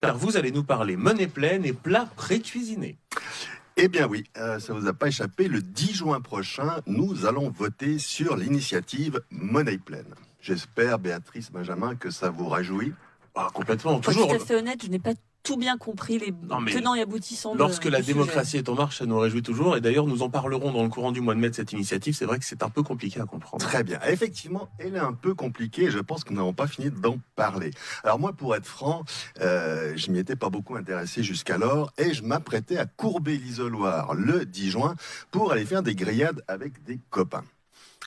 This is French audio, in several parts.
Car vous allez nous parler monnaie pleine et plats pré-cuisinés. Eh bien oui, ça vous a pas échappé, le 10 juin prochain, nous allons voter sur l'initiative Monnaie pleine. J'espère, Béatrice Benjamin, que ça vous réjouit. Complètement, Pour être toujours. tout à fait honnête, je n'ai pas tout bien compris les Non, mais tenants et aboutissants lorsque la du sujet. démocratie est en marche, ça nous réjouit toujours. Et d'ailleurs, nous en parlerons dans le courant du mois de mai de cette initiative. C'est vrai que c'est un peu compliqué à comprendre. Très bien. Effectivement, elle est un peu compliquée et je pense que nous n'avons pas fini d'en parler. Alors moi, pour être franc, je m'y étais pas beaucoup intéressé jusqu'alors et je m'apprêtais à courber l'isoloir le 10 juin pour aller faire des grillades avec des copains.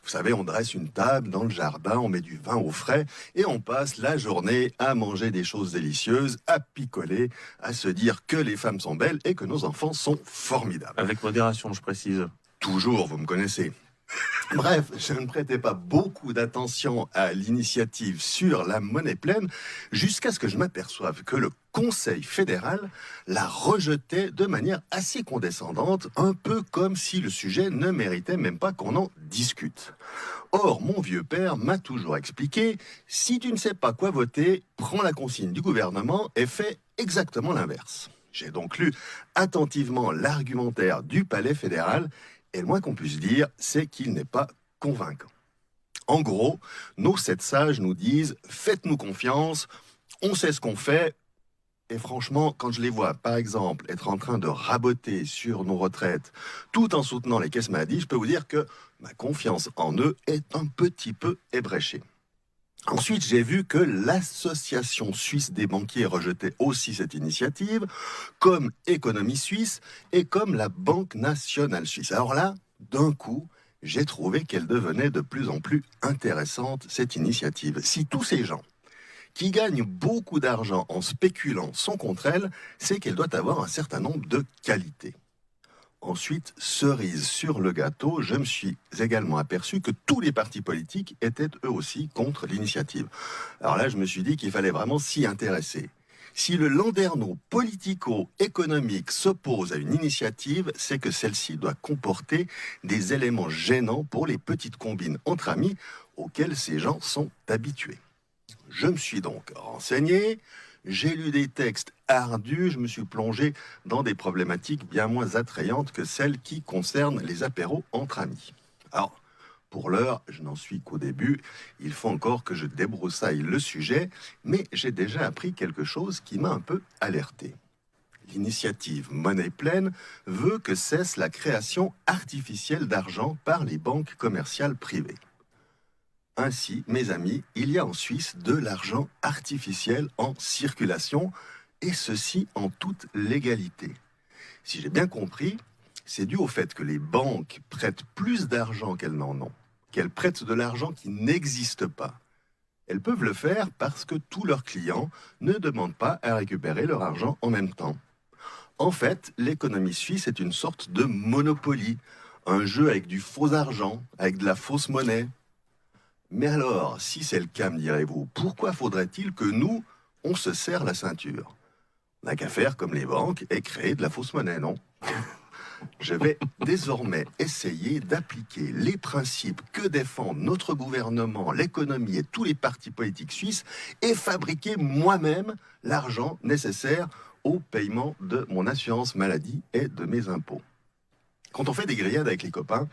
Vous savez, on dresse une table dans le jardin, on met du vin au frais et on passe la journée à manger des choses délicieuses, à picoler, à se dire que les femmes sont belles et que nos enfants sont formidables. Avec modération, je précise. Toujours, vous me connaissez. Bref, je ne prêtais pas beaucoup d'attention à l'initiative sur la monnaie pleine jusqu'à ce que je m'aperçoive que le Conseil fédéral la rejetait de manière assez condescendante, un peu comme si le sujet ne méritait même pas qu'on en discute. Or, mon vieux père m'a toujours expliqué, si tu ne sais pas quoi voter, prends la consigne du gouvernement et fais exactement l'inverse. J'ai donc lu attentivement l'argumentaire du Palais fédéral et le moins qu'on puisse dire, c'est qu'il n'est pas convaincant. En gros, nos 7 sages nous disent « Faites-nous confiance, on sait ce qu'on fait ». Et franchement, quand je les vois, par exemple, être en train de raboter sur nos retraites tout en soutenant les caisses maladie, je peux vous dire que ma confiance en eux est un petit peu ébréchée. Ensuite, j'ai vu que l'Association suisse des banquiers rejetait aussi cette initiative, comme Économie suisse et comme la Banque nationale suisse. Alors là, d'un coup, j'ai trouvé qu'elle devenait de plus en plus intéressante, cette initiative. Si tous ces gens qui gagnent beaucoup d'argent en spéculant sont contre elle, c'est qu'elle doit avoir un certain nombre de qualités. Ensuite, cerise sur le gâteau, je me suis également aperçu que tous les partis politiques étaient eux aussi contre l'initiative. Alors là, je me suis dit qu'il fallait vraiment s'y intéresser. Si le landerneau politico-économique s'oppose à une initiative, c'est que celle-ci doit comporter des éléments gênants pour les petites combines entre amis auxquelles ces gens sont habitués. Je me suis donc renseigné, j'ai lu des textes ardus, je me suis plongé dans des problématiques bien moins attrayantes que celles qui concernent les apéros entre amis. Alors, pour l'heure, je n'en suis qu'au début, il faut encore que je débroussaille le sujet, mais j'ai déjà appris quelque chose qui m'a un peu alerté. L'initiative Monnaie pleine veut que cesse la création artificielle d'argent par les banques commerciales privées. Ainsi, mes amis, il y a en Suisse de l'argent artificiel en circulation, et ceci en toute légalité. Si j'ai bien compris, c'est dû au fait que les banques prêtent plus d'argent qu'elles n'en ont, qu'elles prêtent de l'argent qui n'existe pas. Elles peuvent le faire parce que tous leurs clients ne demandent pas à récupérer leur argent en même temps. En fait, l'économie suisse est une sorte de Monopoly, un jeu avec du faux argent, avec de la fausse monnaie. Mais alors, si c'est le cas, me direz-vous, pourquoi faudrait-il que nous, on se serre la ceinture? On n'a qu'à faire comme les banques et créer de la fausse monnaie, non? Je vais désormais essayer d'appliquer les principes que défendent notre gouvernement, l'économie et tous les partis politiques suisses et fabriquer moi-même l'argent nécessaire au paiement de mon assurance maladie et de mes impôts. Quand on fait des grillades avec les copains,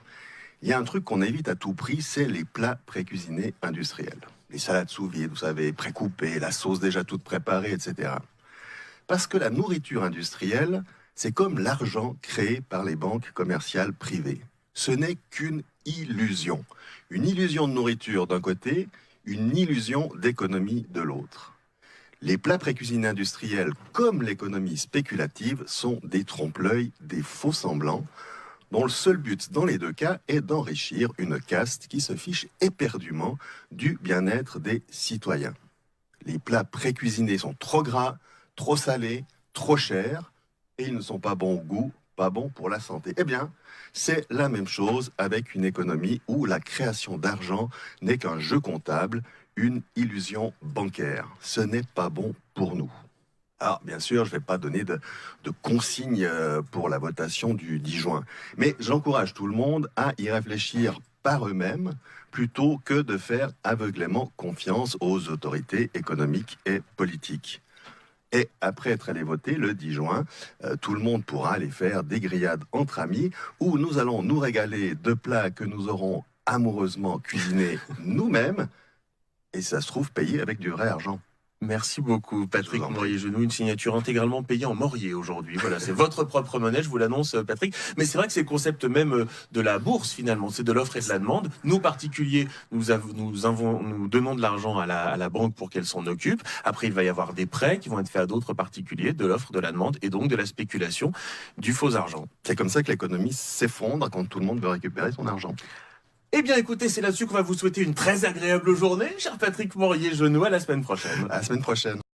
il y a un truc qu'on évite à tout prix, c'est les plats pré-cuisinés industriels. Les salades sous vide, vous savez, pré-coupées, la sauce déjà toute préparée, etc. Parce que la nourriture industrielle, c'est comme l'argent créé par les banques commerciales privées. Ce n'est qu'une illusion. Une illusion de nourriture d'un côté, une illusion d'économie de l'autre. Les plats pré-cuisinés industriels, comme l'économie spéculative, sont des trompe-l'œil, des faux semblants, dont le seul but dans les deux cas est d'enrichir une caste qui se fiche éperdument du bien-être des citoyens. Les plats pré-cuisinés sont trop gras, trop salés, trop chers, et ils ne sont pas bons au goût, pas bons pour la santé. Eh bien, c'est la même chose avec une économie où la création d'argent n'est qu'un jeu comptable, une illusion bancaire. Ce n'est pas bon pour nous. Alors, bien sûr, je ne vais pas donner de consignes pour la votation du 10 juin, mais j'encourage tout le monde à y réfléchir par eux-mêmes plutôt que de faire aveuglément confiance aux autorités économiques et politiques. Et après être allé voter le 10 juin, tout le monde pourra aller faire des grillades entre amis où nous allons nous régaler de plats que nous aurons amoureusement cuisinés nous-mêmes. Et ça se trouve payé avec du vrai argent. Merci beaucoup, Patrick Je vous en prie. Morier-Genoux. Une signature intégralement payée en Morier aujourd'hui. Voilà, c'est votre propre monnaie, je vous l'annonce, Patrick. Mais c'est vrai que c'est le concept même de la bourse, finalement. C'est de l'offre et de la demande. Nous, particuliers, nous donnons de l'argent à la banque pour qu'elle s'en occupe. Après, il va y avoir des prêts qui vont être faits à d'autres particuliers, de l'offre, de la demande et donc de la spéculation, du faux argent. C'est comme ça que l'économie s'effondre quand tout le monde veut récupérer son argent. Eh bien, écoutez, c'est là-dessus qu'on va vous souhaiter une très agréable journée, cher Patrick Morier-Genoux. À la semaine prochaine. À la semaine prochaine.